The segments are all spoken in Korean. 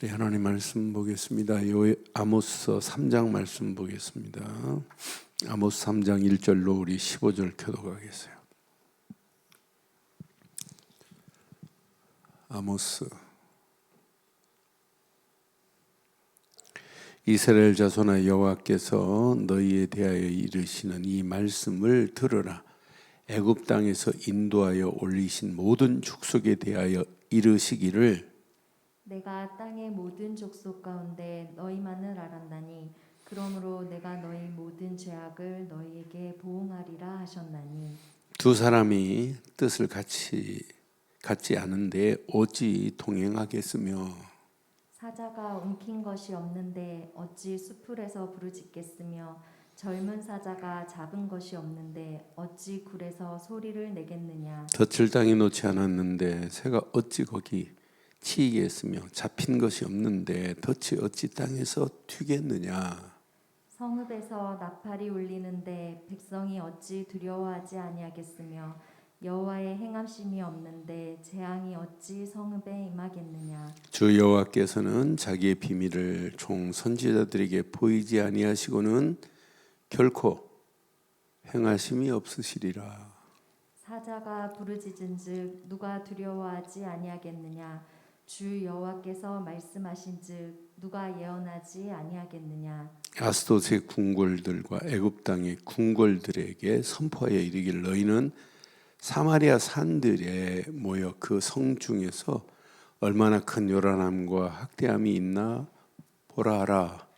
우리 하나님 말씀 보겠습니다. 아모스 3장 말씀 보겠습니다. 아모스 3장 1절로 우리 15절 교독하겠어요. 아모스. 이스라엘 자손아, 여호와께서 너희에 대하여 이르시는 이 말씀을 들으라. 애굽 땅에서 인도하여 올리신 모든 족속에 대하여 이르시기를, 내가 땅의 모든 족속 가운데 너희만을 알았나니 그러므로 내가 너희 모든 죄악을 너희에게 보응하리라 하셨나니. 두 사람이 뜻을 같지 않은데 어찌 동행하겠으며, 사자가 움킨 것이 없는데 어찌 수풀에서 부르짖겠으며, 젊은 사자가 잡은 것이 없는데 어찌 굴에서 소리를 내겠느냐. 덫을 땅에 놓지 않았는데 새가 어찌 거기 치이겠으며, 잡힌 것이 없는데 덫이 어찌 땅에서 튀겠느냐. 성읍에서 나팔이 울리는데 백성이 어찌 두려워하지 아니하겠으며, 여호와의 행함심이 없는데 재앙이 어찌 성읍에 임하겠느냐. 주 여호와께서는 자기의 비밀을 종 선지자들에게 보이지 아니하시고는 결코 행하심이 없으시리라. 사자가 부르짖은즉 누가 두려워하지 아니하겠느냐. 주 여호와께서 말씀하신즉 누가 예언하지 아니하겠느냐. 아스돗의 궁궐들과 애굽 땅의 궁궐들에게 선포하여 이르기를, 너희는 사마리아 산들에 모여 그 성 중에서 얼마나 큰 요란함과 학대함이 있나 보라 하라.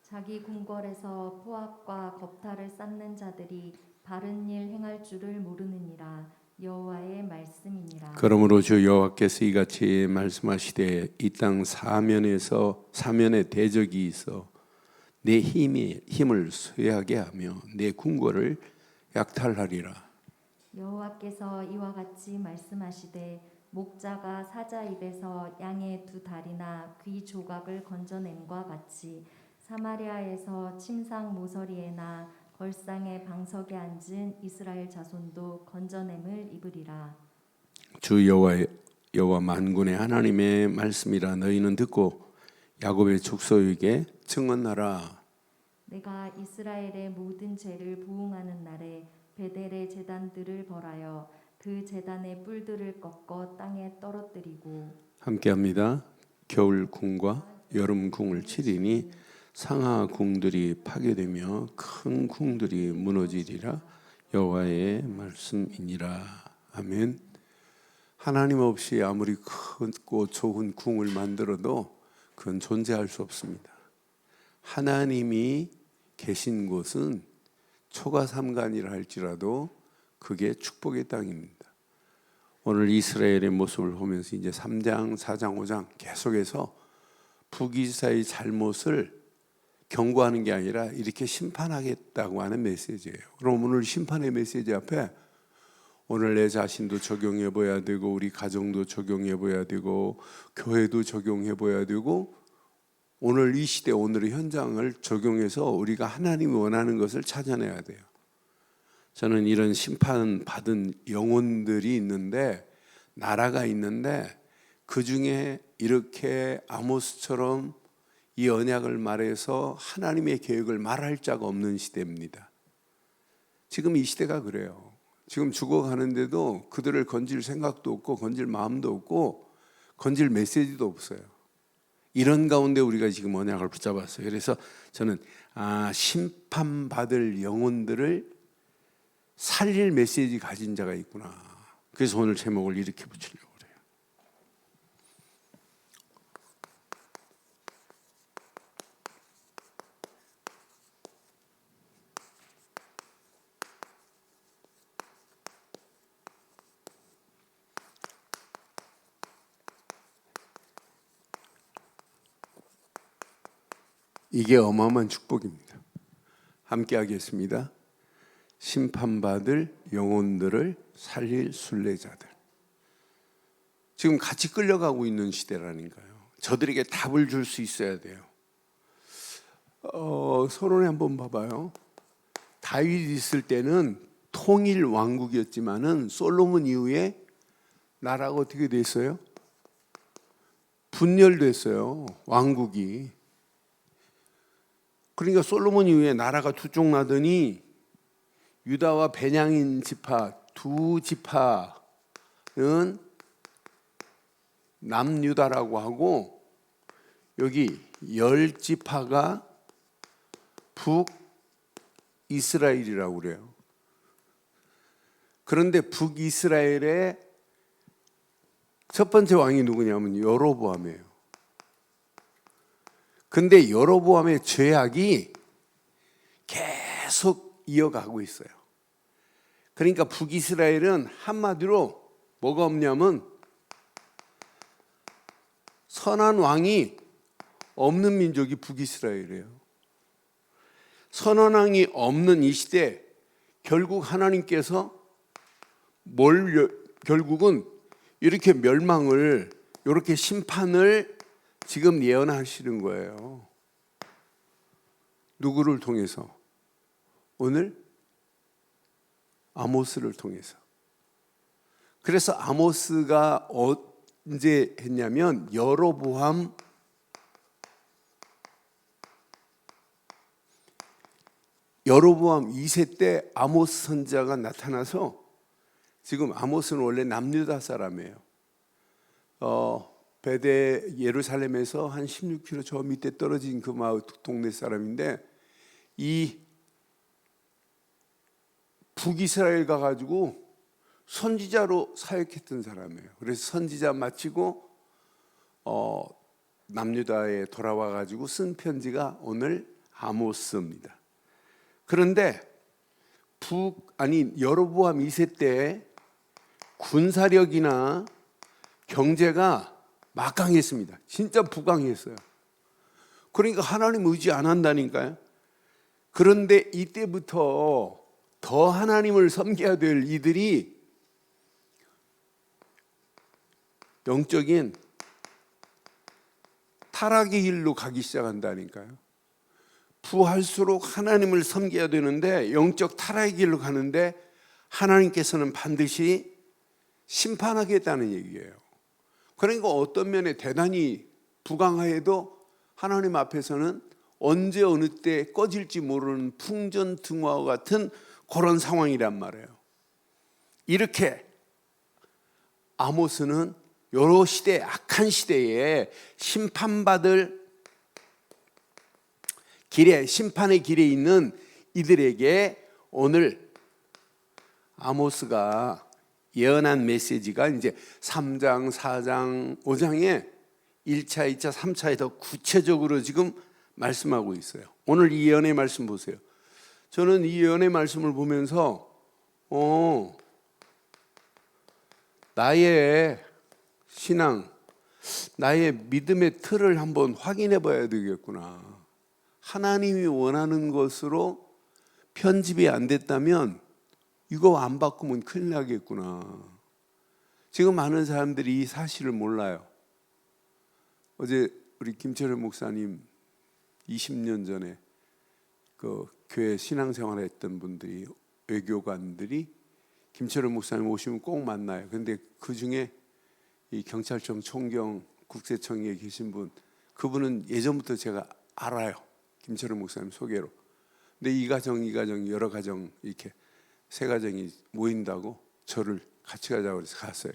자기 궁궐에서 포악과 겁탈을 쌓는 자들이 바른 일 행할 줄을 모르느니라. 여호와의 말씀이니라. 그러므로 주 여호와께서 이같이 말씀하시되, 이 땅 사면에 대적이 있어 내 힘을 쇠하게 하며 내 궁궐을 약탈하리라. 여호와께서 이와 같이 말씀하시되, 목자가 사자 입에서 양의 두 다리나 귀 조각을 건져냄과 같이 사마리아에서 침상 모서리에나 걸상의 방석에 앉은 이스라엘 자손도 건져냄을 입으리라. 주 여호와 만군의 하나님의 말씀이라. 너희는 듣고 야곱의 족속에게 증언하라. 내가 이스라엘의 모든 죄를 부응하는 날에 베델의 제단들을 벌하여 그 제단의 뿔들을 꺾어 땅에 떨어뜨리고. 함께합니다. 겨울 궁과 여름 궁을 치리니 상하 궁들이 파괴되며 큰 궁들이 무너지리라. 여호와의 말씀이니라. 아멘. 하나님 없이 아무리 크고 좋은 궁을 만들어도 그건 존재할 수 없습니다. 하나님이 계신 곳은 초가삼간이라 할지라도 그게 축복의 땅입니다. 오늘 이스라엘의 모습을 보면서 이제 3장, 4장, 5장 계속해서 북이스라엘의 잘못을 경고하는 게 아니라 이렇게 심판하겠다고 하는 메시지예요. 그럼 오늘 심판의 메시지 앞에 오늘 내 자신도 적용해 봐야 되고, 우리 가정도 적용해 봐야 되고, 교회도 적용해 봐야 되고, 오늘 이 시대 오늘의 현장을 적용해서 우리가 하나님이 원하는 것을 찾아내야 돼요. 저는 이런 심판받은 영혼들이 있는데, 나라가 있는데, 그 중에 이렇게 아모스처럼 이 언약을 말해서 하나님의 계획을 말할 자가 없는 시대입니다. 지금 이 시대가 그래요. 지금 죽어가는데도 그들을 건질 생각도 없고 건질 마음도 없고 건질 메시지도 없어요. 이런 가운데 우리가 지금 언약을 붙잡았어요. 그래서 저는 심판받을 영혼들을 살릴 메시지 가진 자가 있구나. 그래서 오늘 제목을 이렇게 붙이려고 그래요. 이게 어마어마한 축복입니다. 함께 하겠습니다. 심판받을 영혼들을 살릴 순례자들. 지금 같이 끌려가고 있는 시대라니까요. 저들에게 답을 줄 수 있어야 돼요. 서론에 한번 봐봐요. 다윗 있을 때는 통일 왕국이었지만은 솔로몬 이후에 나라가 어떻게 됐어요? 분열됐어요. 왕국이. 그러니까 솔로몬 이후에 나라가 두 쪽 나더니 유다와 베냐민 지파 두 지파는 남유다라고 하고 여기 10지파가 북이스라엘이라고 그래요. 그런데 북이스라엘의 첫 번째 왕이 누구냐면 여로보암이에요. 근데 여로보암의 죄악이 계속 이어가고 있어요. 그러니까 북이스라엘은 한마디로 뭐가 없냐면 선한 왕이 없는 민족이 북이스라엘이에요. 선한 왕이 없는 이 시대 결국 하나님께서 결국은 이렇게 멸망을, 이렇게 심판을 지금 예언하시는 거예요. 누구를 통해서? 오늘 아모스를 통해서. 그래서 아모스가 언제 했냐면 여로보암 2세 때 아모스 선지자가 나타나서, 지금 아모스는 원래 남유다 사람이에요. 베데 예루살렘에서 한 16km 저 밑에 떨어진 그 마을 동네 사람인데, 이 북이스라엘 가가지고 선지자로 사역했던 사람이에요. 그래서 선지자 마치고 남유다에 돌아와가지고 쓴 편지가 오늘 아모스입니다. 그런데 여로보암 2세 때 군사력이나 경제가 막강했습니다. 진짜 부강했어요. 그러니까 하나님 의지 안 한다니까요. 그런데 이때부터 더 하나님을 섬겨야 될 이들이 영적인 타락의 길로 가기 시작한다니까요. 부할수록 하나님을 섬겨야 되는데 영적 타락의 길로 가는데 하나님께서는 반드시 심판하겠다는 얘기예요. 그러니까 어떤 면에 대단히 부강하여도 하나님 앞에서는 언제 어느 때 꺼질지 모르는 풍전등화와 같은 그런 상황이란 말이에요. 이렇게 아모스는 여러 시대, 악한 시대에 심판받을 길에, 심판의 길에 있는 이들에게 오늘 아모스가 예언한 메시지가 이제 3장, 4장, 5장에 1차, 2차, 3차에 더 구체적으로 지금 말씀하고 있어요. 오늘 이 예언의 말씀 보세요. 저는 이 예언의 말씀을 보면서 나의 신앙, 나의 믿음의 틀을 한번 확인해 봐야 되겠구나. 하나님이 원하는 것으로 편집이 안 됐다면 이거 안 바꾸면 큰일 나겠구나. 지금 많은 사람들이 이 사실을 몰라요. 어제 우리 김철현 목사님 20년 전에 그 교회 신앙생활 했던 분들이, 외교관들이 김철현 목사님 오시면 꼭 만나요. 근데 그 중에 이 경찰청 총경 국세청에 계신 분, 그분은 예전부터 제가 알아요. 김철현 목사님 소개로. 근데 이 가정 여러 가정 이렇게 세 가정이 모인다고 저를 같이 가자고 해서 갔어요.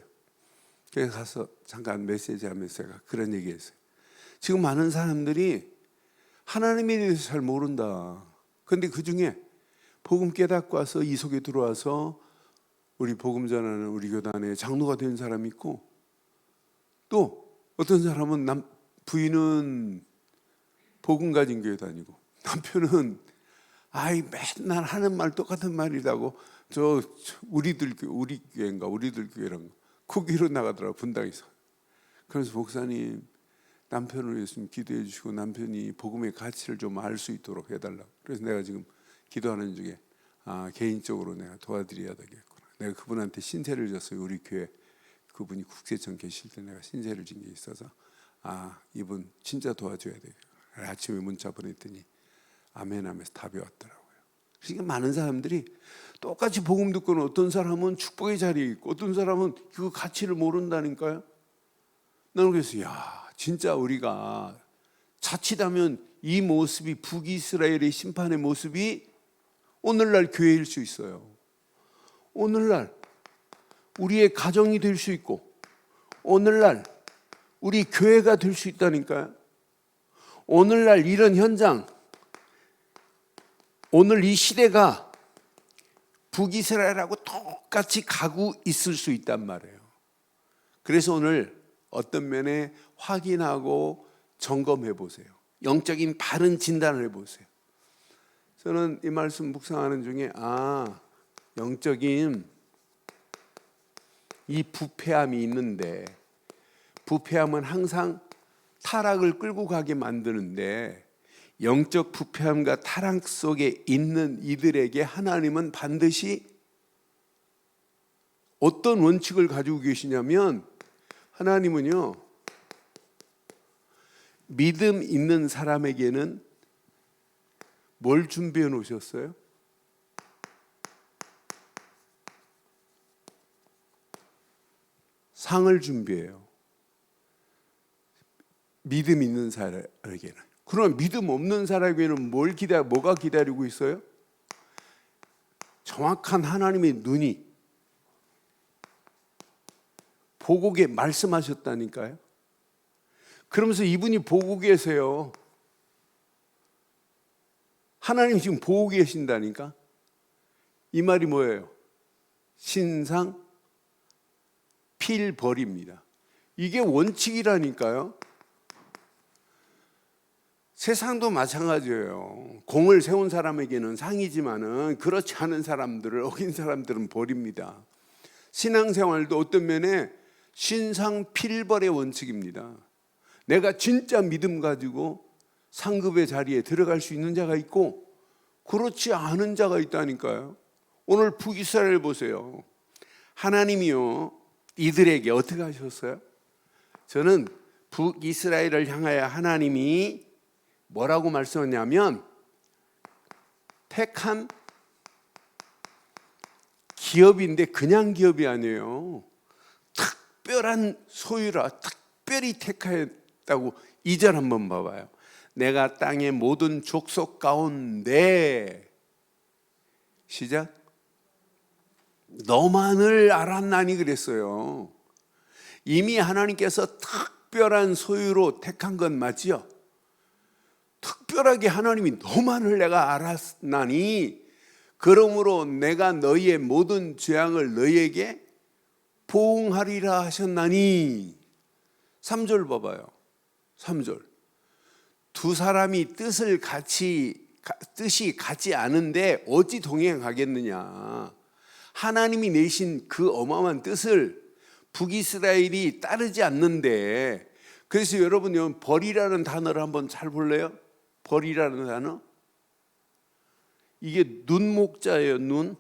그래서 가서 잠깐 메시지 하면서 제가 그런 얘기했어요. 지금 많은 사람들이 하나님에 대해서 잘 모른다. 그런데 그 중에 복음 깨닫고 와서 이 속에 들어와서 우리 복음 전하는 우리 교단에 장로가 된 사람이 있고, 또 어떤 사람은 부인은 복음 가진 교회 다니고 남편은 맨날 하는 말 똑같은 말이라고 우리 교회랑 거기로 나가더라고, 분당에서. 그래서 목사님 남편을 위해서 기도해 주시고 남편이 복음의 가치를 좀 알 수 있도록 해달라고. 그래서 내가 지금 기도하는 중에 개인적으로 내가 도와드려야 되겠구나. 내가 그분한테 신세를 졌어요. 우리 교회 그분이 국세청 계실 때 내가 신세를 진 게 있어서 이분 진짜 도와줘야 되겠구나. 아침에 문자 보냈더니 아멘 하면서 답이 왔더라고요. 그러니까 많은 사람들이 똑같이 복음 듣고는 어떤 사람은 축복의 자리에 있고 어떤 사람은 그 가치를 모른다니까요. 나는 그래서 진짜 우리가 자칫하면 이 모습이 북이스라엘의 심판의 모습이 오늘날 교회일 수 있어요. 오늘날 우리의 가정이 될 수 있고 오늘날 우리 교회가 될 수 있다니까요. 오늘날 이런 현장, 오늘 이 시대가 북이스라엘하고 똑같이 가고 있을 수 있단 말이에요. 그래서 오늘 어떤 면에 확인하고 점검해 보세요. 영적인 바른 진단을 해보세요. 저는 이 말씀 묵상하는 중에 영적인 이 부패함이 있는데, 부패함은 항상 타락을 끌고 가게 만드는데, 영적 부패함과 타락 속에 있는 이들에게 하나님은 반드시 어떤 원칙을 가지고 계시냐면, 하나님은요, 믿음 있는 사람에게는 뭘 준비해 놓으셨어요? 상을 준비해요. 믿음 있는 사람에게는. 그럼 믿음 없는 사람에게는 뭐가 기다리고 있어요? 정확한 하나님의 눈이 보고게 말씀하셨다니까요. 그러면서 이분이 보고 계세요. 하나님 지금 보고 계신다니까. 이 말이 뭐예요? 신상 필벌입니다. 이게 원칙이라니까요. 세상도 마찬가지예요. 공을 세운 사람에게는 상이지만은 그렇지 않은 사람들을 어긴 사람들은 벌입니다. 신앙생활도 어떤 면에 신상 필벌의 원칙입니다. 내가 진짜 믿음 가지고 상급의 자리에 들어갈 수 있는 자가 있고 그렇지 않은 자가 있다니까요. 오늘 북이스라엘 보세요. 하나님이요, 이들에게 어떻게 하셨어요? 저는 북이스라엘을 향하여 하나님이 뭐라고 말씀하냐면, 택한 기업인데 그냥 기업이 아니에요. 특별한 소유라 특별히 택하였다고. 2절 한번 봐봐요. 내가 땅의 모든 족속 가운데, 시작, 너만을 알았나니 그랬어요. 이미 하나님께서 특별한 소유로 택한 건 맞지요? 특별하게 하나님이 너만을 내가 알았나니 그러므로 내가 너희의 모든 재앙을 너희에게 보응하리라 하셨나니. 3절 봐봐요. 3절. 두 사람이 뜻이 같지 않은데 어찌 동행하겠느냐. 하나님이 내신 그 어마어마한 뜻을 북이스라엘이 따르지 않는데, 그래서 여러분 벌이라는 단어를 한번 잘 볼래요? 벌이라는 단어, 이게 눈목자예요. 눈.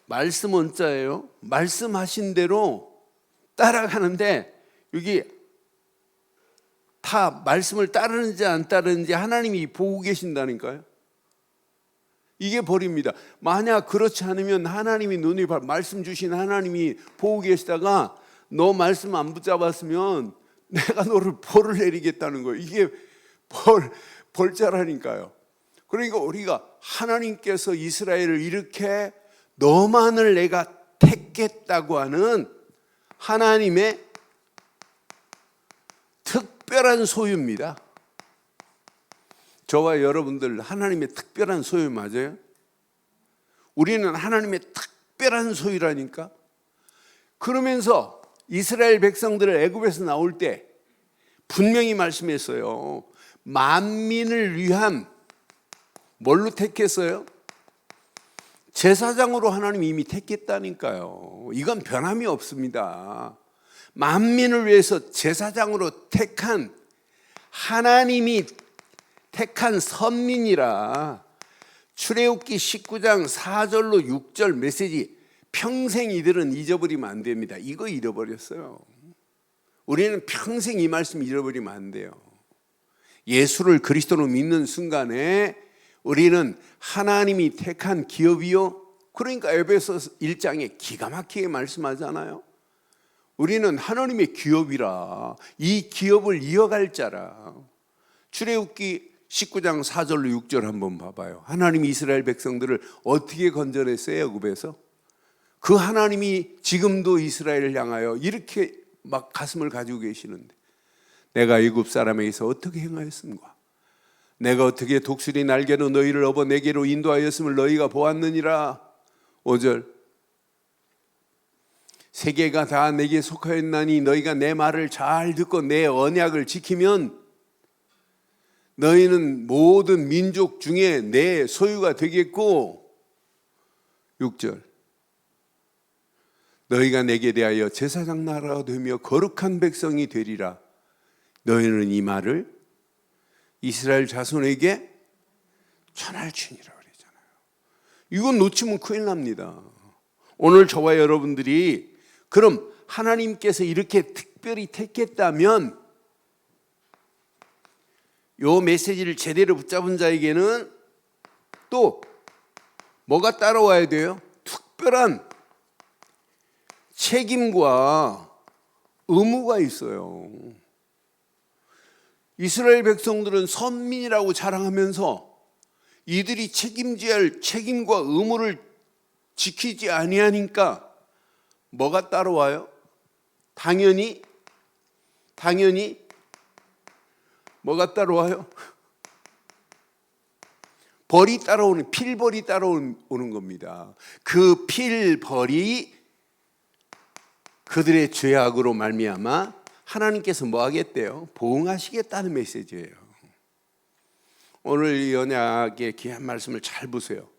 말씀 원자예요. 말씀하신 대로 따라가는데, 여기 다 말씀을 따르는지 안 따르는지 하나님이 보고 계신다니까요. 이게 벌입니다. 만약 그렇지 않으면 하나님이 눈이 말씀 주신 하나님이 보고 계시다가 너 말씀 안 붙잡았으면 내가 너를 벌을 내리겠다는 거예요. 이게 벌자라니까요. 그러니까 우리가 하나님께서 이스라엘을 이렇게 너만을 내가 택했다고 하는 하나님의 특별한 소유입니다. 저와 여러분들 하나님의 특별한 소유 맞아요? 우리는 하나님의 특별한 소유라니까. 그러면서 이스라엘 백성들을 애굽에서 나올 때 분명히 말씀했어요. 만민을 위한, 뭘로 택했어요? 제사장으로 하나님이 이미 택했다니까요. 이건 변함이 없습니다. 만민을 위해서 제사장으로 택한, 하나님이 택한 선민이라. 출애굽기 19장 4절로 6절 메시지, 평생 이들은 잊어버리면 안 됩니다. 이거 잃어버렸어요. 우리는 평생 이 말씀 잃어버리면 안 돼요. 예수를 그리스도로 믿는 순간에 우리는 하나님이 택한 기업이요 그러니까 에베소 1장에 기가 막히게 말씀하잖아요. 우리는 하나님의 기업이라, 이 기업을 이어갈 자라. 출애굽기 19장 4절로 6절 한번 봐봐요. 하나님이 이스라엘 백성들을 어떻게 건져냈어요? 애굽에서. 그 하나님이 지금도 이스라엘을 향하여 이렇게 막 가슴을 가지고 계시는데, 내가 애굽 사람에게서 어떻게 행하였음과 내가 어떻게 독수리 날개로 너희를 업어 내게로 인도하였음을 너희가 보았느니라. 5절, 세계가 다 내게 속하였나니 너희가 내 말을 잘 듣고 내 언약을 지키면 너희는 모든 민족 중에 내 소유가 되겠고, 6절, 너희가 내게 대하여 제사장 나라가 되며 거룩한 백성이 되리라. 너희는 이 말을 이스라엘 자손에게 전할지니라 그러잖아요. 이건 놓치면 큰일 납니다. 오늘 저와 여러분들이 그럼 하나님께서 이렇게 특별히 택했다면 이 메시지를 제대로 붙잡은 자에게는 또 뭐가 따라와야 돼요? 특별한 책임과 의무가 있어요. 이스라엘 백성들은 선민이라고 자랑하면서 이들이 책임져야 할 책임과 의무를 지키지 아니하니까 뭐가 따라와요? 당연히 뭐가 따라와요? 벌이 따라오는, 필벌이 따라오는 겁니다. 그 필벌이 그들의 죄악으로 말미암아 하나님께서 뭐 하겠대요? 보응하시겠다는 메시지예요. 오늘 이 언약의 귀한 말씀을 잘 보세요.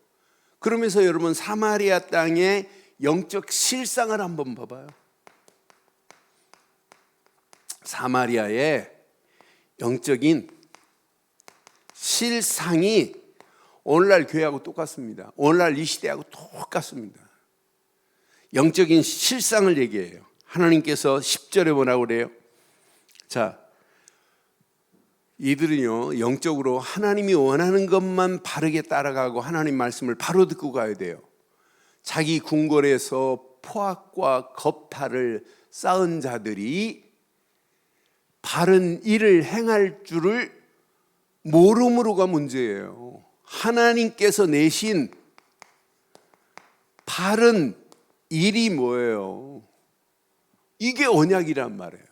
그러면서 여러분 사마리아 땅의 영적 실상을 한번 봐봐요. 사마리아의 영적인 실상이 오늘날 교회하고 똑같습니다. 오늘날 이 시대하고 똑같습니다. 영적인 실상을 얘기해요. 하나님께서 10절에 뭐라고 그래요? 자, 이들은요 영적으로 하나님이 원하는 것만 바르게 따라가고 하나님 말씀을 바로 듣고 가야 돼요. 자기 궁궐에서 포악과 겁탈을 쌓은 자들이 바른 일을 행할 줄을 모름으로가 문제예요. 하나님께서 내신 바른 일이 뭐예요? 이게 언약이란 말이에요.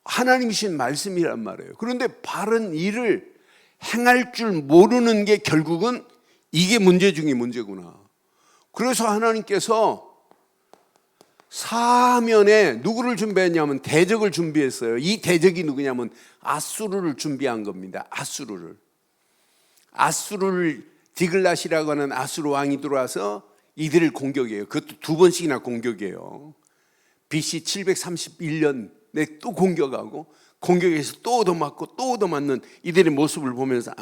하나님이신 말씀이란 말이에요. 그런데 바른 일을 행할 줄 모르는 게 결국은 이게 문제 중에 문제구나. 그래서 하나님께서 사면에 누구를 준비했냐면 대적을 준비했어요. 이 대적이 누구냐면 아수르를 준비한 겁니다. 아수르를 디글랏이라고 하는 아수르 왕이 들어와서 이들을 공격해요. 그것도 2번씩이나 공격해요. BC 731년에 또 공격하고 공격해서 또 얻어맞고 또 얻어맞는 이들의 모습을 보면서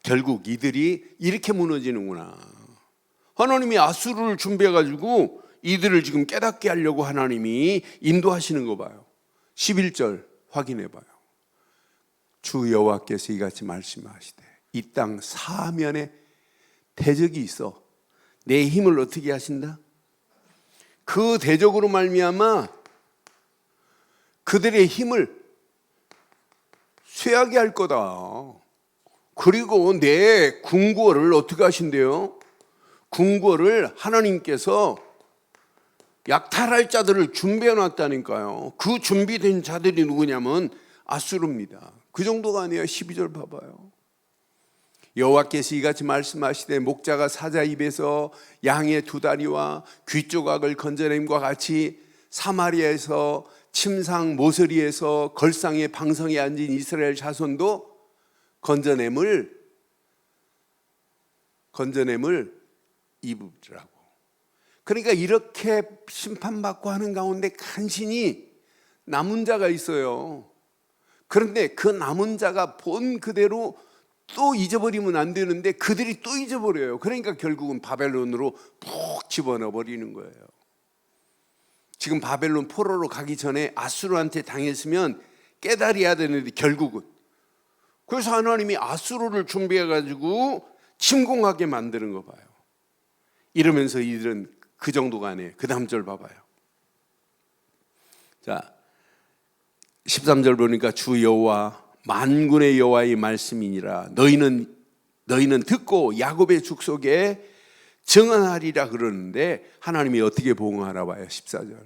결국 이들이 이렇게 무너지는구나. 하나님이 아수르를 준비해가지고 이들을 지금 깨닫게 하려고 하나님이 인도하시는 거 봐요. 11절 확인해 봐요. 주 여호와께서 이같이 말씀하시되 이 땅 사면에 대적이 있어 내 힘을 어떻게 하신다? 그 대적으로 말미암아 그들의 힘을 쇠하게 할 거다. 그리고 내 궁궐을 어떻게 하신대요? 궁궐을 하나님께서 약탈할 자들을 준비해 놨다니까요. 그 준비된 자들이 누구냐면 아수르입니다. 그 정도가 아니에요. 12절 봐봐요. 여호와께서 이같이 말씀하시되 목자가 사자 입에서 양의 2다리와 귀 조각을 건져냄과 같이 사마리아에서 침상 모서리에서 걸상의 방성에 앉은 이스라엘 자손도 건져냄을 입으라고. 그러니까 이렇게 심판받고 하는 가운데 간신히 남은 자가 있어요. 그런데 그 남은 자가 본 그대로 또 잊어버리면 안 되는데 그들이 또 잊어버려요. 그러니까 결국은 바벨론으로 푹 집어넣어 버리는 거예요. 지금 바벨론 포로로 가기 전에 아수르한테 당했으면 깨달아야 되는데 결국은 그래서 하나님이 아수르를 준비해 가지고 침공하게 만드는 거 봐요. 이러면서 이들은 그 정도가 아니에요. 그 다음 절 봐봐요. 자, 13절 보니까 주 여호와 만군의 여호와의 말씀이니라. 너희는 듣고 야곱의 축속에 증언하리라 그러는데 하나님이 어떻게 보응하나 봐요. 14절.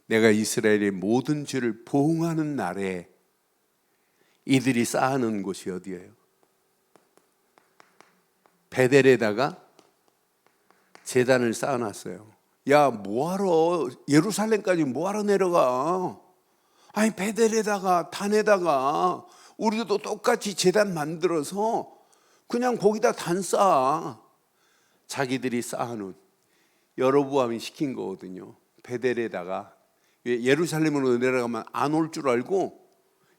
내가 이스라엘의 모든 죄를 보응하는 날에 이들이 쌓아놓은 곳이 어디예요? 베델에다가 제단을 쌓아놨어요. 야, 뭐하러 예루살렘까지 뭐하러 내려가? 아니 베델에다가 단에다가 우리도 똑같이 제단 만들어서 그냥 거기다 단 쌓아. 자기들이 쌓아놓은, 여로보암이 시킨 거거든요. 베델에다가 예루살렘으로 내려가면 안 올 줄 알고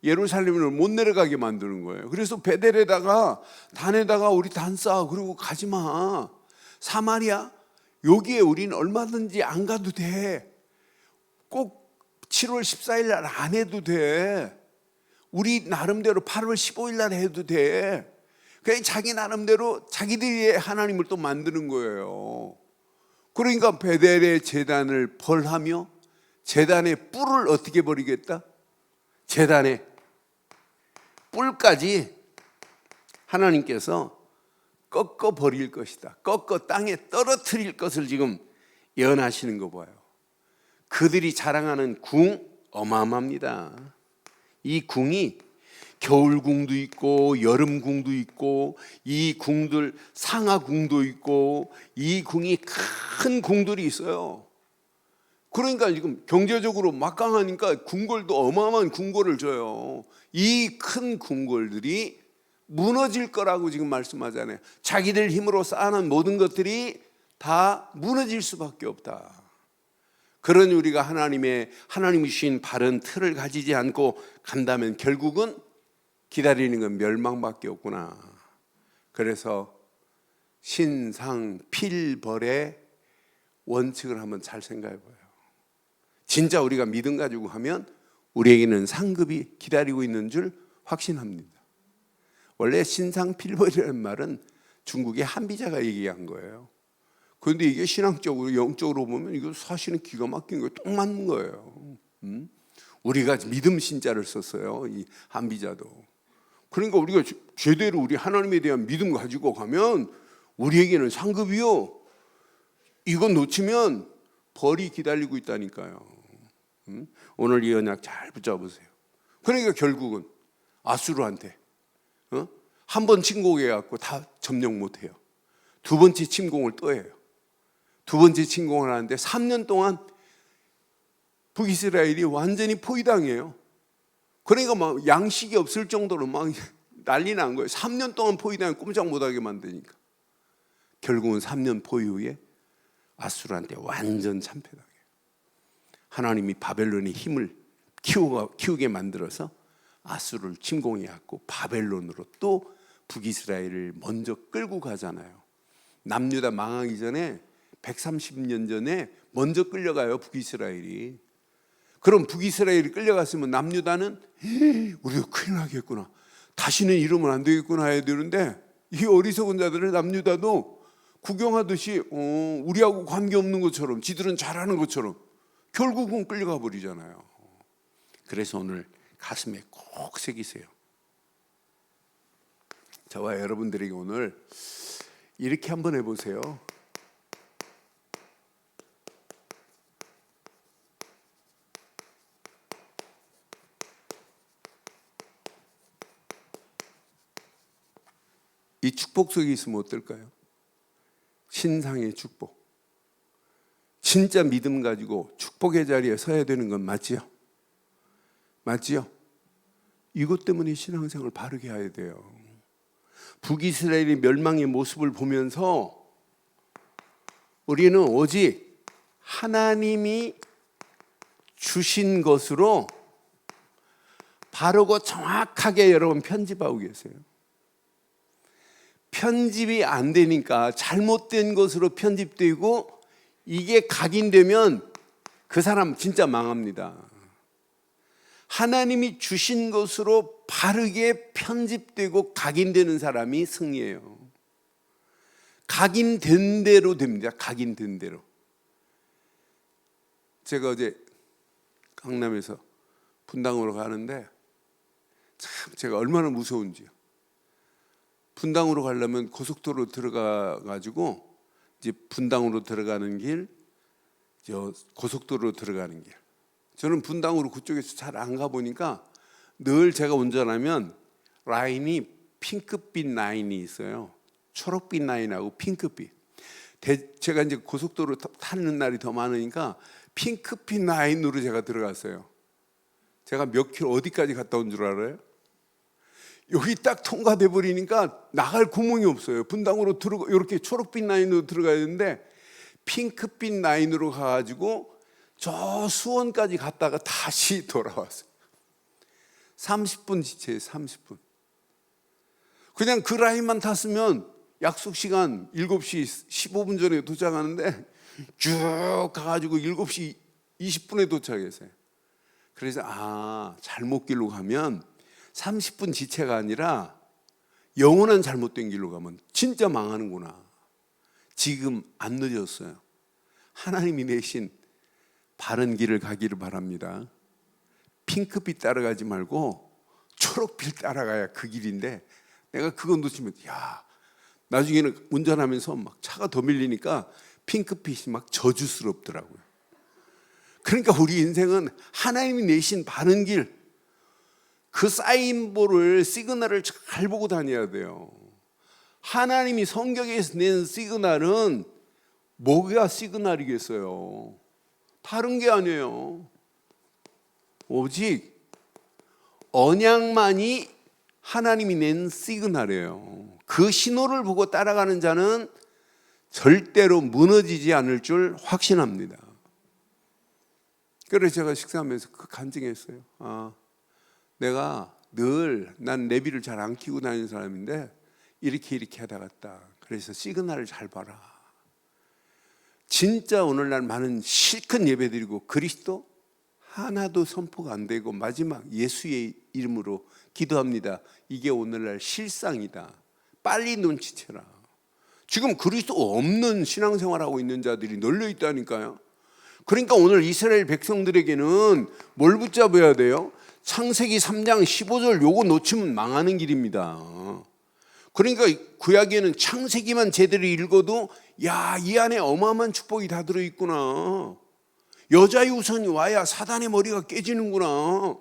예루살렘으로 못 내려가게 만드는 거예요. 그래서 베델에다가 단에다가 우리 단 쌓아. 그리고 가지마. 사마리아 여기에 우리는 얼마든지 안 가도 돼. 꼭 7월 14일 날 안 해도 돼. 우리 나름대로 8월 15일 날 해도 돼. 그냥 자기 나름대로 자기들이 하나님을 또 만드는 거예요. 그러니까 베델의 제단을 벌하며 제단의 뿔을 어떻게 버리겠다? 제단의 뿔까지 하나님께서 꺾어 버릴 것이다. 꺾어 땅에 떨어뜨릴 것을 지금 예언하시는 거 봐요. 그들이 자랑하는 궁 어마어마합니다. 이 궁이 겨울궁도 있고 여름궁도 있고 이 궁들 상하궁도 있고 이 궁이 큰 궁들이 있어요. 그러니까 지금 경제적으로 막강하니까 궁궐도 어마어마한 궁궐을 줘요. 이 큰 궁궐들이 무너질 거라고 지금 말씀하잖아요. 자기들 힘으로 쌓아놓은 모든 것들이 다 무너질 수밖에 없다. 그런 우리가 하나님이 주신 바른 틀을 가지지 않고 간다면 결국은 기다리는 건 멸망밖에 없구나. 그래서 신상필벌의 원칙을 한번 잘 생각해 봐요. 진짜 우리가 믿음 가지고 하면 우리에게는 상급이 기다리고 있는 줄 확신합니다. 원래 신상필벌이라는 말은 중국의 한비자가 얘기한 거예요. 그런데 이게 신앙적으로 영적으로 보면 이거 사실은 기가 막힌 거예요. 딱 맞는 거예요. 우리가 믿음 신자를 썼어요. 이 한비자도. 그러니까 우리가 제대로 우리 하나님에 대한 믿음 가지고 가면 우리에게는 상급이요. 이거 놓치면 벌이 기다리고 있다니까요. 오늘 이 언약 잘 붙잡으세요. 그러니까 결국은 아수르한테 한 번 침공해갖고 다 점령 못해요. 두 번째 침공을 또 해요. 두 번째 침공을 하는데 3년 동안 북이스라엘이 완전히 포위당해요. 그러니까 막 양식이 없을 정도로 막 난리 난 거예요. 3년 동안 포위당해 꼼짝 못하게 만드니까. 결국은 3년 포위 후에 아수르한테 완전 참패당해요. 하나님이 바벨론의 힘을 키우게 만들어서 아수르를 침공해갖고 바벨론으로 또 북이스라엘을 먼저 끌고 가잖아요. 남유다 망하기 전에 130년 전에 먼저 끌려가요. 북이스라엘이. 그럼 북이스라엘이 끌려갔으면 남유다는 우리가 큰일 나겠구나, 다시는 이러면 안 되겠구나 해야 되는데, 이 어리석은 자들을 남유다도 구경하듯이 우리하고 관계없는 것처럼, 지들은 잘하는 것처럼 결국은 끌려가 버리잖아요. 그래서 오늘 가슴에 꼭 새기세요. 저와 여러분들에게 오늘 이렇게 한번 해보세요. 이 축복 속에 있으면 어떨까요? 신상의 축복. 진짜 믿음 가지고 축복의 자리에 서야 되는 건 맞지요? 맞지요? 이것 때문에 신앙생활을 바르게 해야 돼요. 북이스라엘의 멸망의 모습을 보면서 우리는 오직 하나님이 주신 것으로 바르고 정확하게 여러분 편집하고 계세요. 편집이 안 되니까 잘못된 것으로 편집되고 이게 각인되면 그 사람 진짜 망합니다. 하나님이 주신 것으로 바르게 편집되고 각인되는 사람이 승리해요. 각인된 대로 됩니다. 각인된 대로. 제가 어제 강남에서 분당으로 가는데 참 제가 얼마나 무서운지요. 분당으로 가려면 고속도로 들어가 가지고 이제 분당으로 들어가는 길, 고속도로 들어가는 길. 저는 분당으로 그쪽에서 잘 안 가보니까 늘 제가 운전하면 라인이 핑크빛 라인이 있어요. 초록빛 라인하고 핑크빛. 제가 이제 고속도로 타는 날이 더 많으니까 핑크빛 라인으로 제가 들어갔어요. 제가 몇 킬로 어디까지 갔다 온 줄 알아요? 여기 딱 통과돼 버리니까 나갈 구멍이 없어요. 분당으로 들어가 이렇게 초록빛 라인으로 들어가야 되는데 핑크빛 라인으로 가가지고 저 수원까지 갔다가 다시 돌아왔어요. 30분 지체예요. 30분. 그냥 그 라인만 탔으면 약속 시간 7시 15분 전에 도착하는데 쭉 가가지고 7시 20분에 도착했어요. 그래서 잘못 길로 가면 30분 지체가 아니라 영원한 잘못된 길로 가면 진짜 망하는구나. 지금 안 늦었어요. 하나님이 내신 바른 길을 가기를 바랍니다. 핑크빛 따라가지 말고 초록빛 따라가야 그 길인데 내가 그거 놓치면 나중에는 운전하면서 막 차가 더 밀리니까 핑크빛이 막 저주스럽더라고요. 그러니까 우리 인생은 하나님이 내신 바른 길, 그 사인볼을 시그널을 잘 보고 다녀야 돼요. 하나님이 성경에서 낸 시그널은 뭐가 시그널이겠어요? 다른 게 아니에요. 오직 언약만이 하나님이 낸 시그널이에요. 그 신호를 보고 따라가는 자는 절대로 무너지지 않을 줄 확신합니다. 그래서 제가 식사하면서 간증했어요. 내가 난 내비를 잘 안 켜고 다니는 사람인데 이렇게 하다 갔다. 그래서 시그널을 잘 봐라. 진짜 오늘날 많은 실컷 예배드리고 그리스도 하나도 선포가 안 되고 마지막 예수의 이름으로 기도합니다. 이게 오늘날 실상이다. 빨리 눈치채라. 지금 그리스도 없는 신앙생활하고 있는 자들이 널려 있다니까요. 그러니까 오늘 이스라엘 백성들에게는 뭘 붙잡아야 돼요? 창세기 3장 15절 요거 놓치면 망하는 길입니다. 그러니까 구약에는 창세기만 제대로 읽어도 이 안에 어마어마한 축복이 다 들어있구나. 여자의 우선이 와야 사단의 머리가 깨지는구나.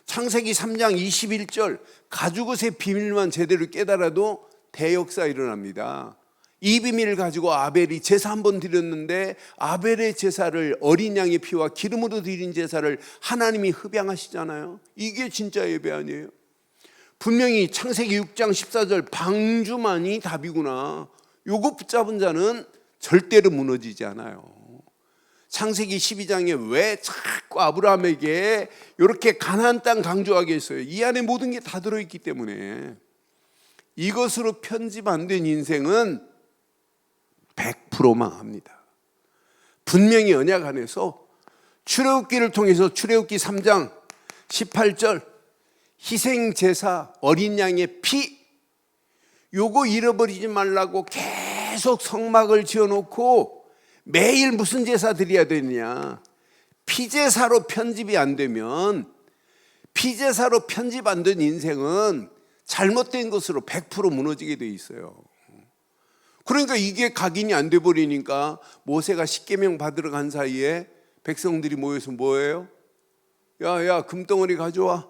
창세기 3장 21절 가죽옷의 비밀만 제대로 깨달아도 대역사 일어납니다. 이 비밀을 가지고 아벨이 제사 한 번 드렸는데 아벨의 제사를 어린 양의 피와 기름으로 드린 제사를 하나님이 흡양하시잖아요. 이게 진짜 예배 아니에요? 분명히 창세기 6장 14절 방주만이 답이구나. 요거 붙잡은 자는 절대로 무너지지 않아요. 창세기 12장에 왜 자꾸 아브라함에게 이렇게 가나안 땅 강조하게 했어요? 이 안에 모든 게 다 들어있기 때문에. 이것으로 편집 안 된 인생은 100% 망합니다. 분명히 언약 안에서 출애굽기를 통해서 출애굽기 3장 18절 희생제사 어린 양의 피 요거 잃어버리지 말라고 계속 성막을 지어놓고 매일 무슨 제사 드려야 되느냐. 피제사로 편집이 안 되면 피제사로 편집 안 된 인생은 잘못된 것으로 100% 무너지게 돼 있어요. 그러니까 이게 각인이 안 돼 버리니까 모세가 십계명 받으러 간 사이에 백성들이 모여서 뭐예요? 야 금덩어리 가져와.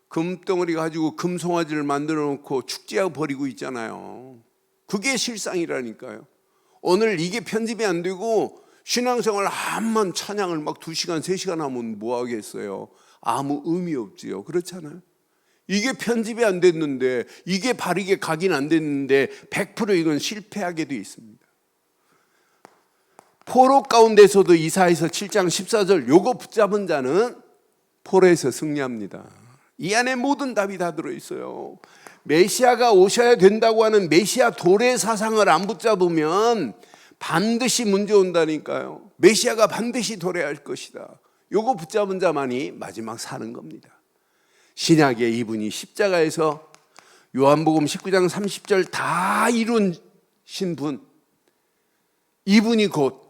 금덩어리 가지고 금송아지를 만들어 놓고 축제하고 버리고 있잖아요. 그게 실상이라니까요. 오늘 이게 편집이 안 되고 신앙생활 암만 찬양을 막 2시간 3시간 하면 뭐 하겠어요? 아무 의미 없지요. 그렇잖아요. 이게 편집이 안 됐는데 이게 바르게 각인 안 됐는데 100% 이건 실패하게 돼 있습니다. 포로 가운데서도 이사야서 7장 14절 요거 붙잡은 자는 포로에서 승리합니다. 이 안에 모든 답이 다 들어있어요. 메시아가 오셔야 된다고 하는 메시아 도래 사상을 안 붙잡으면 반드시 문제 온다니까요. 메시아가 반드시 도래할 것이다. 요거 붙잡은 자만이 마지막 사는 겁니다. 신약의 이분이 십자가에서 요한복음 19장 30절 다 이룬 분, 이분이 곧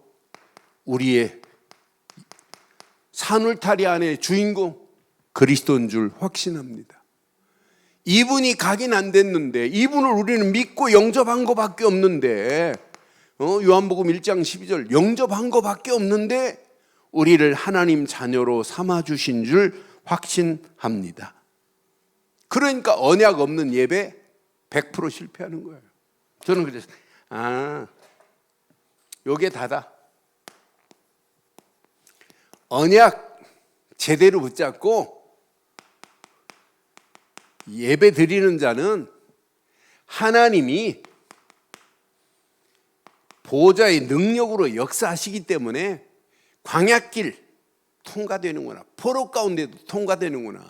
우리의 산울타리 안의 주인공 그리스도인 줄 확신합니다. 이분이 각인 안 됐는데, 이분을 우리는 믿고 영접한 것밖에 없는데, 요한복음 1장 12절 영접한 것밖에 없는데 우리를 하나님 자녀로 삼아주신 줄 확신합니다. 그러니까 언약 없는 예배 100% 실패하는 거예요. 저는 그래서 요게 다다. 언약 제대로 붙잡고 예배 드리는 자는 하나님이 보좌의 능력으로 역사하시기 때문에 광야길 통과되는구나, 포로 가운데도 통과되는구나.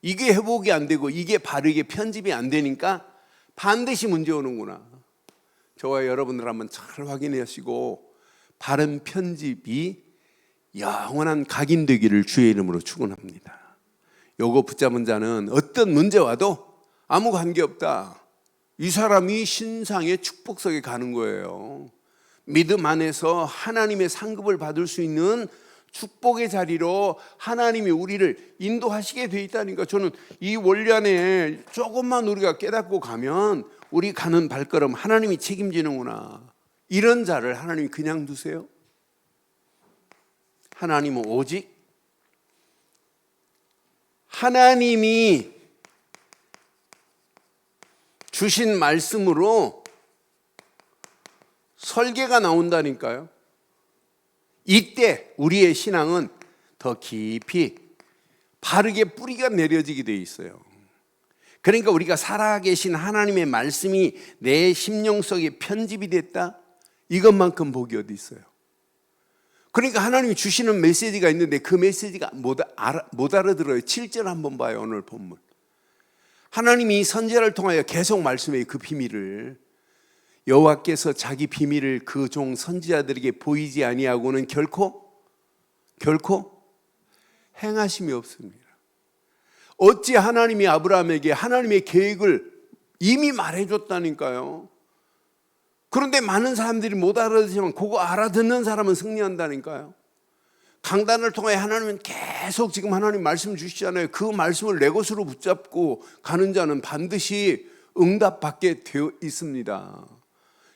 이게 회복이 안 되고 이게 바르게 편집이 안 되니까 반드시 문제 오는구나. 저와 여러분들 한번 잘 확인하시고 바른 편집이 영원한 각인되기를 주의 이름으로 축원합니다. 요거 붙잡은 자는 어떤 문제 와도 아무 관계없다. 이 사람이 신상의 축복석에 가는 거예요. 믿음 안에서 하나님의 상급을 받을 수 있는 축복의 자리로 하나님이 우리를 인도하시게 돼 있다니까. 저는 이 원리 안에 조금만 우리가 깨닫고 가면 우리 가는 발걸음 하나님이 책임지는구나. 이런 자를 하나님이 그냥 두세요? 하나님은 오직 하나님이 주신 말씀으로 설계가 나온다니까요. 이때 우리의 신앙은 더 깊이 바르게 뿌리가 내려지게 돼 있어요. 그러니까 우리가 살아계신 하나님의 말씀이 내 심령 속에 편집이 됐다? 이것만큼 복이 어디 있어요? 그러니까 하나님이 주시는 메시지가 있는데 그 메시지가 못 알아들어요. 7절 한번 봐요. 오늘 본문. 하나님이 선지자를 통하여 계속 말씀해요. 그 비밀을. 여호와께서 자기 비밀을 그 종 선지자들에게 보이지 아니하고는 결코 행하심이 없습니다. 어찌 하나님이 아브라함에게 하나님의 계획을 이미 말해줬다니까요. 그런데 많은 사람들이 못 알아듣지만 그거 알아듣는 사람은 승리한다니까요. 강단을 통해 하나님은 계속 지금 하나님 말씀 주시잖아요. 그 말씀을 내 것으로 붙잡고 가는 자는 반드시 응답받게 되어 있습니다.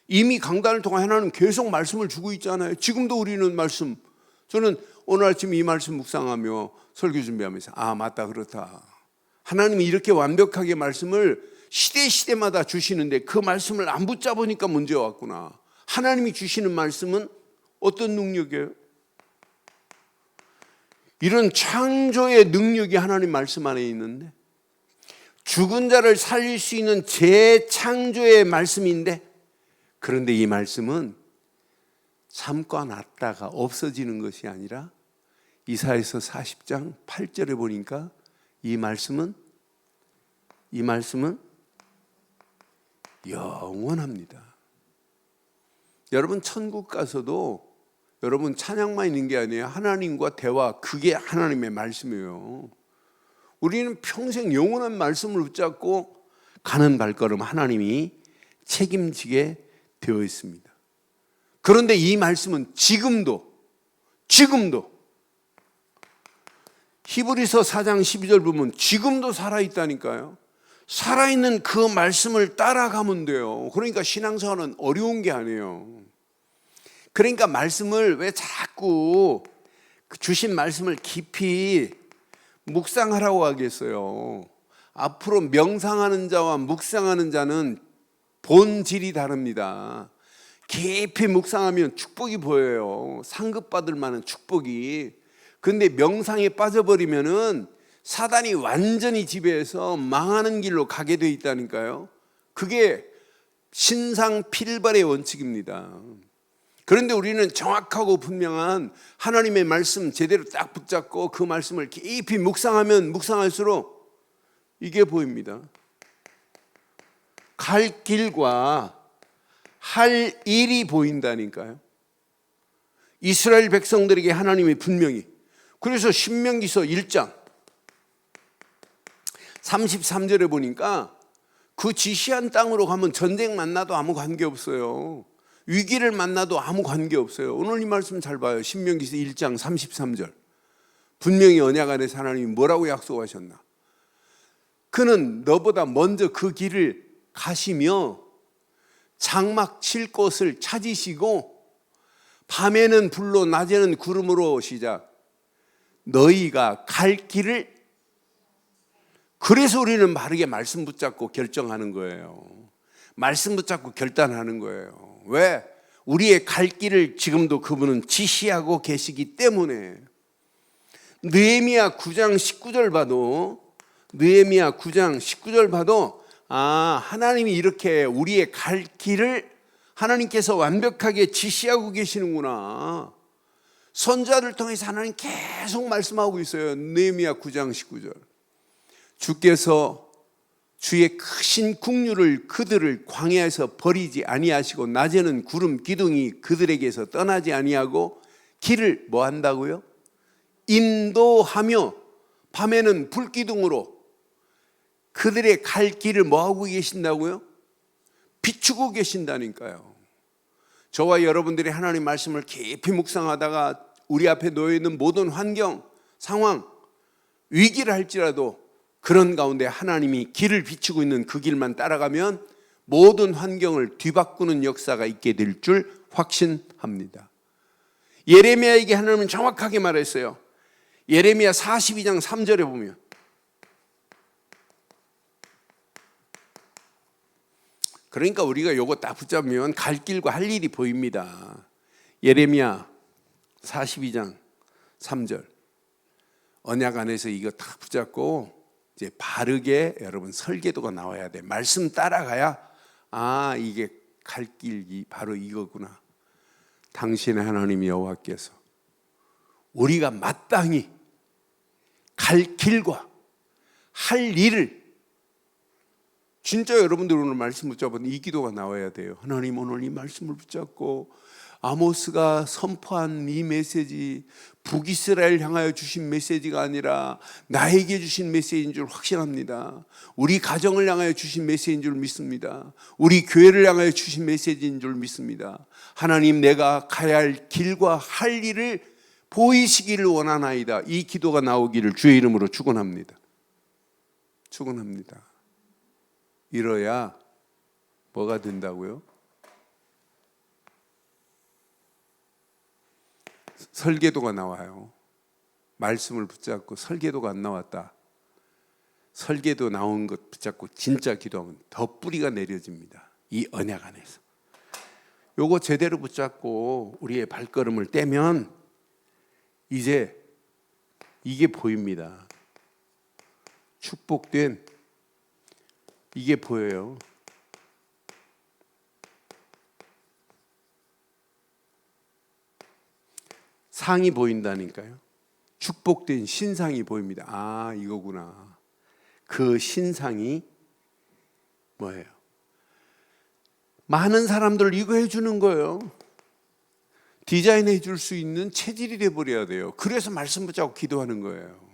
이미 강단을 통해 하나님 계속 말씀을 주고 있잖아요. 지금도 우리는 말씀, 저는 오늘 아침 이 말씀 묵상하며 설교 준비하면서 맞다, 그렇다. 하나님이 이렇게 완벽하게 말씀을 시대마다 주시는데 그 말씀을 안 붙잡으니까 문제가 왔구나. 하나님이 주시는 말씀은 어떤 능력이에요? 이런 창조의 능력이 하나님 말씀 안에 있는데, 죽은 자를 살릴 수 있는 재창조의 말씀인데, 그런데 이 말씀은 삼가 놨다가 없어지는 것이 아니라 이사야서 40장 8절에 보니까 이 말씀은 영원합니다. 여러분 천국 가서도 여러분 찬양만 있는 게 아니에요. 하나님과 대화, 그게 하나님의 말씀이에요. 우리는 평생 영원한 말씀을 붙잡고 가는 발걸음 하나님이 책임지게 되어 있습니다. 그런데 이 말씀은 지금도 히브리서 4장 12절 보면 지금도 살아있다니까요. 살아있는 그 말씀을 따라가면 돼요. 그러니까 신앙생활은 어려운 게 아니에요. 그러니까 말씀을 왜 자꾸 주신 말씀을 깊이 묵상하라고 하겠어요. 앞으로 명상하는 자와 묵상하는 자는 본질이 다릅니다. 깊이 묵상하면 축복이 보여요. 상급받을 만한 축복이. 근데 명상에 빠져버리면은 사단이 완전히 지배해서 망하는 길로 가게 돼 있다니까요. 그게 신상필발의 원칙입니다. 그런데 우리는 정확하고 분명한 하나님의 말씀 제대로 딱 붙잡고 그 말씀을 깊이 묵상하면 묵상할수록 이게 보입니다. 갈 길과 할 일이 보인다니까요. 이스라엘 백성들에게 하나님이 분명히, 그래서 신명기서 1장 33절에 보니까 그 지시한 땅으로 가면 전쟁 만나도 아무 관계없어요. 위기를 만나도 아무 관계없어요. 오늘 이 말씀 잘 봐요. 신명기서 1장 33절. 분명히 언약 안에서 하나님이 뭐라고 약속하셨나? 그는 너보다 먼저 그 길을 가시며 장막 칠 곳을 찾으시고 밤에는 불로 낮에는 구름으로 시작. 너희가 갈 길을. 그래서 우리는 바르게 말씀 붙잡고 결정하는 거예요. 말씀 붙잡고 결단하는 거예요. 왜? 우리의 갈 길을 지금도 그분은 지시하고 계시기 때문에. 느헤미야 9장 19절 봐도 느헤미야 9장 19절 봐도 하나님이 이렇게 우리의 갈 길을 하나님께서 완벽하게 지시하고 계시는구나. 선자들 통해서 하나님 계속 말씀하고 있어요. 느헤미야 9장 19절. 주께서 주의 크신 국류를 그들을 광야에서 버리지 아니하시고 낮에는 구름 기둥이 그들에게서 떠나지 아니하고 길을 뭐 한다고요? 인도하며 밤에는 불기둥으로 그들의 갈 길을 뭐 하고 계신다고요? 비추고 계신다니까요. 저와 여러분들이 하나님 말씀을 깊이 묵상하다가 우리 앞에 놓여있는 모든 환경, 상황, 위기를 할지라도 그런 가운데 하나님이 길을 비추고 있는 그 길만 따라가면 모든 환경을 뒤바꾸는 역사가 있게 될 줄 확신합니다. 예레미야에게 하나님은 정확하게 말했어요. 예레미야 42장 3절에 보면 그러니까 우리가 이거 딱 붙잡으면 갈 길과 할 일이 보입니다. 예레미야 42장 3절. 언약 안에서 이거 딱 붙잡고 이제 바르게 여러분 설계도가 나와야 돼. 말씀 따라가야 이게 갈 길이 바로 이거구나. 당신의 하나님 여호와께서 우리가 마땅히 갈 길과 할 일을 진짜 여러분들 오늘 말씀 붙잡은 이 기도가 나와야 돼요. 하나님 오늘 이 말씀을 붙잡고 아모스가 선포한 이 메시지 북이스라엘 향하여 주신 메시지가 아니라 나에게 주신 메시지인 줄 확신합니다. 우리 가정을 향하여 주신 메시지인 줄 믿습니다. 우리 교회를 향하여 주신 메시지인 줄 믿습니다. 하나님 내가 가야 할 길과 할 일을 보이시기를 원하나이다. 이 기도가 나오기를 주의 이름으로 축원합니다. 축원합니다. 이뤄야 뭐가 된다고요? 설계도가 나와요. 말씀을 붙잡고 설계도가 안 나왔다. 설계도 나온 것 붙잡고 진짜 기도하면 더 뿌리가 내려집니다. 이 언약 안에서. 요거 제대로 붙잡고 우리의 발걸음을 떼면 이제 이게 보입니다. 축복된 이게 보여요. 상이 보인다니까요. 축복된 신상이 보입니다. 이거구나. 그 신상이 뭐예요? 많은 사람들 이거 해주는 거예요. 디자인해 줄 수 있는 체질이 돼버려야 돼요. 그래서 말씀 붙잡고 기도하는 거예요.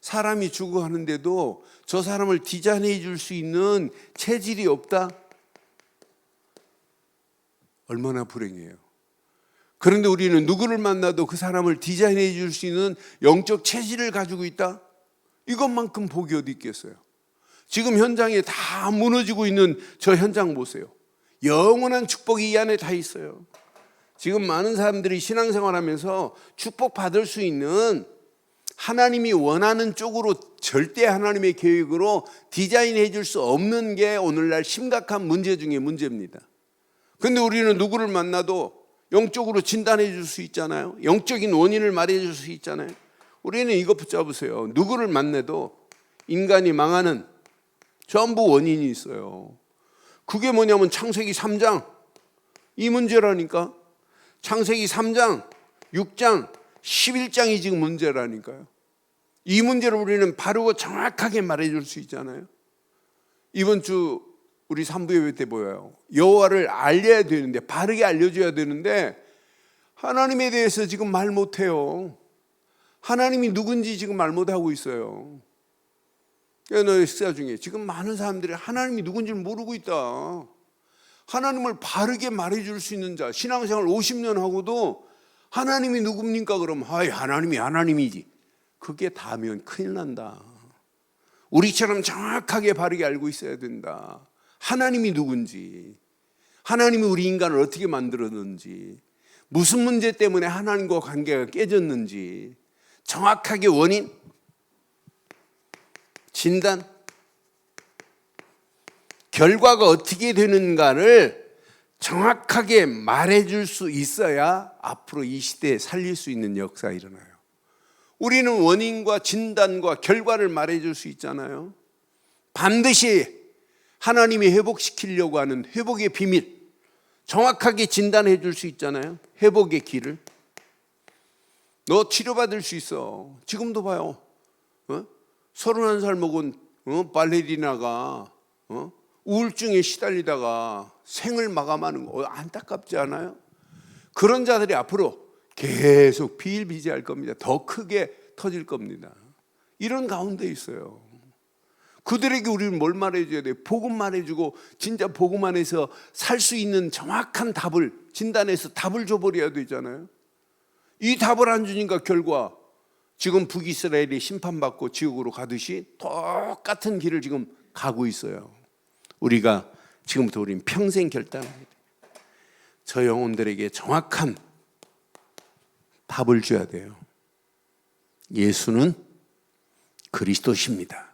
사람이 죽어가는데도 저 사람을 디자인해 줄 수 있는 체질이 없다? 얼마나 불행해요. 그런데 우리는 누구를 만나도 그 사람을 디자인해 줄 수 있는 영적 체질을 가지고 있다? 이것만큼 복이 어디 있겠어요. 지금 현장에 다 무너지고 있는 저 현장 보세요. 영원한 축복이 이 안에 다 있어요. 지금 많은 사람들이 신앙생활하면서 축복받을 수 있는 하나님이 원하는 쪽으로 절대 하나님의 계획으로 디자인해 줄 수 없는 게 오늘날 심각한 문제 중에 문제입니다. 그런데 우리는 누구를 만나도 영적으로 진단해 줄 수 있잖아요. 영적인 원인을 말해 줄 수 있잖아요. 우리는 이거 붙잡으세요. 누구를 만나도 인간이 망하는 전부 원인이 있어요. 그게 뭐냐면 창세기 3장 이 문제라니까. 창세기 3장, 6장, 11장이 지금 문제라니까요. 이 문제를 우리는 바르고 정확하게 말해줄 수 있잖아요. 이번 주 우리 3부 예배 때 보여요. 여호와를 알려야 되는데, 바르게 알려줘야 되는데 하나님에 대해서 지금 말 못해요. 하나님이 누군지 지금 말 못하고 있어요. 너의 식사 중에 지금 많은 사람들이 하나님이 누군지 모르고 있다. 하나님을 바르게 말해줄 수 있는 자, 신앙생활 50년 하고도 하나님이 누굽니까? 그러면 하나님이 하나님이지. 그게 다면 큰일 난다. 우리처럼 정확하게 바르게 알고 있어야 된다. 하나님이 누군지, 하나님이 우리 인간을 어떻게 만들었는지, 무슨 문제 때문에 하나님과 관계가 깨졌는지 정확하게 원인, 진단, 결과가 어떻게 되는가를 정확하게 말해줄 수 있어야 앞으로 이 시대에 살릴 수 있는 역사가 일어나요. 우리는 원인과 진단과 결과를 말해줄 수 있잖아요. 반드시 하나님이 회복시키려고 하는 회복의 비밀 정확하게 진단해 줄 수 있잖아요. 회복의 길을. 너 치료받을 수 있어. 지금도 봐요. 31살 먹은 발레리나가 우울증에 시달리다가 생을 마감하는 거 안타깝지 않아요? 그런 자들이 앞으로 계속 비일비재할 겁니다. 더 크게 터질 겁니다. 이런 가운데 있어요. 그들에게 우리는 뭘 말해줘야 돼요? 복음 말해주고 진짜 복음 안에서 살 수 있는 정확한 답을 진단해서 답을 줘버려야 되잖아요. 이 답을 안 주니까 결과 지금 북이스라엘이 심판받고 지옥으로 가듯이 똑같은 길을 지금 가고 있어요. 우리가 지금부터 우리는 평생 결단해야 돼요. 저 영혼들에게 정확한 답을 줘야 돼요. 예수는 그리스도십니다.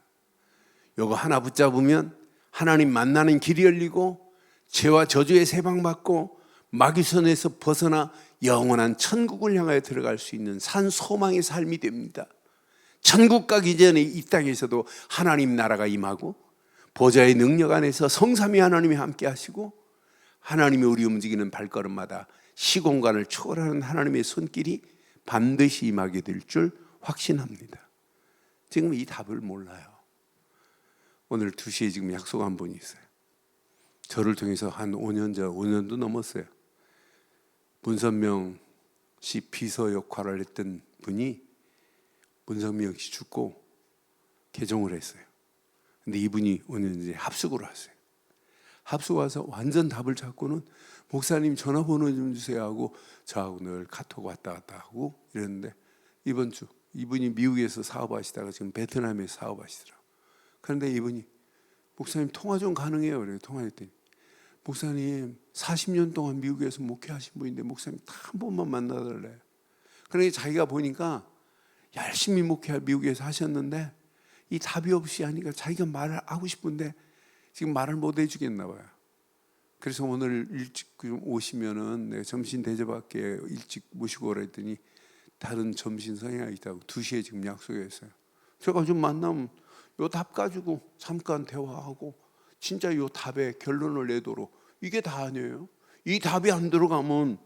요거 하나 붙잡으면 하나님 만나는 길이 열리고 죄와 저주에 해방받고 마귀선에서 벗어나 영원한 천국을 향하여 들어갈 수 있는 산 소망의 삶이 됩니다. 천국 가기 전에 이 땅에서도 하나님 나라가 임하고 보좌의 능력 안에서 성삼위 하나님이 함께 하시고 하나님이 우리 움직이는 발걸음마다 시공간을 초월하는 하나님의 손길이 반드시 임하게 될 줄 확신합니다. 지금 이 답을 몰라요. 오늘 2시에 지금 약속한 분이 있어요. 저를 통해서 한 5년도 넘었어요. 문선명 씨 비서 역할을 했던 분이 문선명 씨 죽고 개종을 했어요. 근데 이분이 오늘 이제 합숙으로 왔어요. 합숙 와서 완전 답을 찾고는 목사님 전화번호 좀 주세요 하고 저하고 늘 카톡 왔다 갔다 하고 이랬는데 이번 주 이분이 미국에서 사업하시다가 지금 베트남에서 사업하시더라고요. 그런데 이분이 목사님 통화 좀 가능해요? 그래요. 통화했더니 목사님 40년 동안 미국에서 목회하신 분인데 목사님 다 한 번만 만나달래요. 그러니까 자기가 보니까 열심히 목회 미국에서 하셨는데 이 답이 없이 하니까 자기가 말을 하고 싶은데 지금 말을 못 해주겠나 봐요. 그래서 오늘 일찍 오시면은 내가 점심 대접할게 일찍 모시고 오라 했더니 다른 점심 성향이 있다고 2시에 지금 약속했어요. 제가 좀 만나면 요 답 가지고 잠깐 대화하고 진짜 요 답에 결론을 내도록 이게 다 아니에요. 이 답이 안 들어가면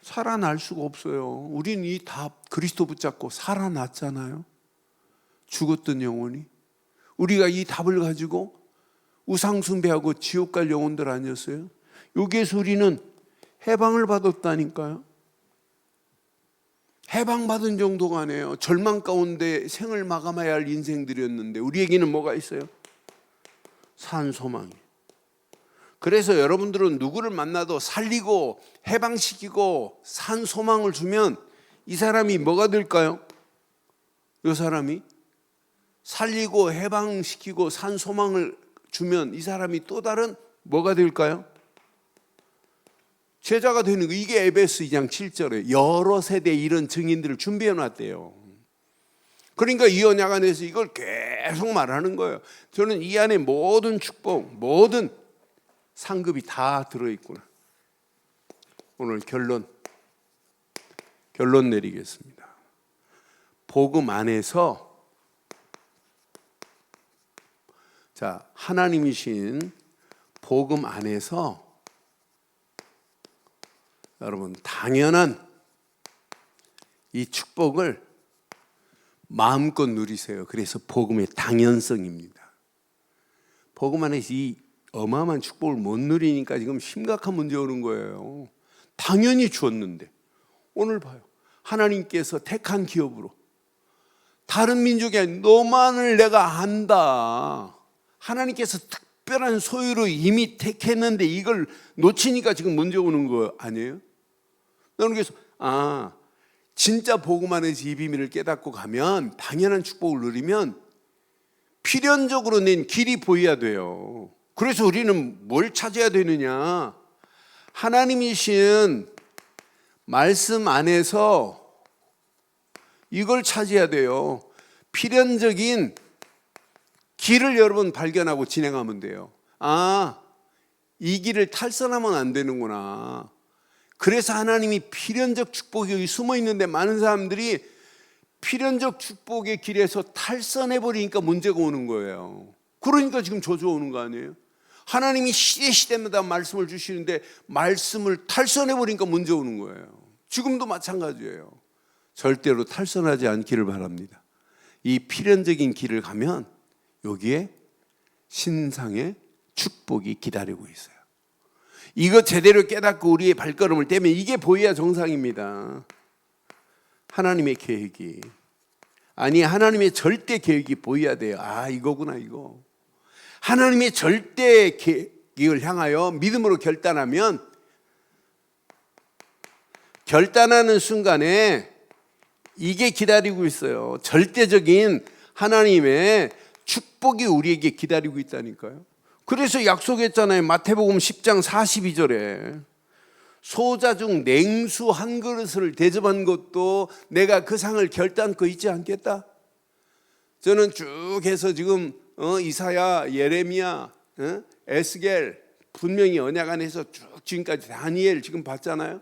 살아날 수가 없어요. 우린 이 답 그리스도 붙잡고 살아났잖아요. 죽었던 영혼이 우리가 이 답을 가지고 우상 숭배하고 지옥 갈 영혼들 아니었어요? 여기에서 우리는 해방을 받았다니까요. 해방받은 정도가 아니에요. 절망 가운데 생을 마감해야 할 인생들이었는데 우리에게는 뭐가 있어요? 산 소망이. 그래서 여러분들은 누구를 만나도 살리고 해방시키고 산 소망을 주면 이 사람이 뭐가 될까요? 이 사람이 살리고 해방시키고 산 소망을 주면 이 사람이 또 다른 뭐가 될까요? 제자가 되는 거. 이게 에베소 2장 7절에 여러 세대 이런 증인들을 준비해 놨대요. 그러니까 이 언약 안에서 이걸 계속 말하는 거예요. 저는 이 안에 모든 축복, 모든 상급이 다 들어있구나. 오늘 결론 내리겠습니다. 복음 안에서 자, 하나님이신 복음 안에서 여러분 당연한 이 축복을 마음껏 누리세요. 그래서 복음의 당연성입니다. 복음 안에서 이 어마어마한 축복을 못 누리니까 지금 심각한 문제 오는 거예요. 당연히 주었는데 오늘 봐요. 하나님께서 택한 기업으로 다른 민족이 아니라 너만을 내가 안다. 하나님께서 특별한 소유로 이미 택했는데 이걸 놓치니까 지금 문제 오는 거 아니에요? 나는 그래서 진짜 복음 안에서 이 비밀을 깨닫고 가면 당연한 축복을 누리면 필연적으로 낸 길이 보여야 돼요. 그래서 우리는 뭘 찾아야 되느냐? 하나님이신 말씀 안에서 이걸 찾아야 돼요. 필연적인 길을 여러분 발견하고 진행하면 돼요. 이 길을 탈선하면 안 되는구나. 그래서 하나님이 필연적 축복이 여기 숨어 있는데 많은 사람들이 필연적 축복의 길에서 탈선해 버리니까 문제가 오는 거예요. 그러니까 지금 저주 오는 거 아니에요? 하나님이 시대마다 말씀을 주시는데 말씀을 탈선해 버리니까 문제 오는 거예요. 지금도 마찬가지예요. 절대로 탈선하지 않기를 바랍니다. 이 필연적인 길을 가면 여기에 신상의 축복이 기다리고 있어요. 이거 제대로 깨닫고 우리의 발걸음을 떼면 이게 보여야 정상입니다. 하나님의 계획이 하나님의 절대 계획이 보여야 돼요. 이거구나 이거. 하나님의 절대 계획을 향하여 믿음으로 결단하면 결단하는 순간에 이게 기다리고 있어요. 절대적인 하나님의 축복이 우리에게 기다리고 있다니까요. 그래서 약속했잖아요. 마태복음 10장 42절에 소자 중 냉수 한 그릇을 대접한 것도 내가 그 상을 결단코 잊지 않겠다. 저는 쭉 해서 지금 이사야, 예레미야, 에스겔 분명히 언약 안에서 쭉 지금까지 다니엘 지금 봤잖아요.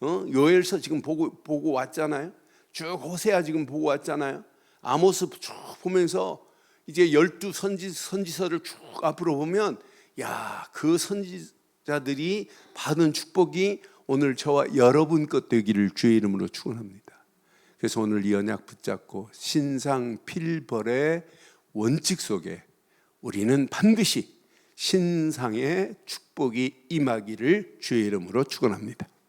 요엘서 지금 보고 왔잖아요. 쭉 호세아 지금 보고 왔잖아요. 아모스 쭉 보면서 이제 12 선지서를 쭉 앞으로 보면 그 선지자들이 받은 축복이 오늘 저와 여러분 것 되기를 주의 이름으로 축원합니다. 그래서 오늘 이 언약 붙잡고 신상 필벌의 원칙 속에 우리는 반드시 신상의 축복이 임하기를 주의 이름으로 축원합니다.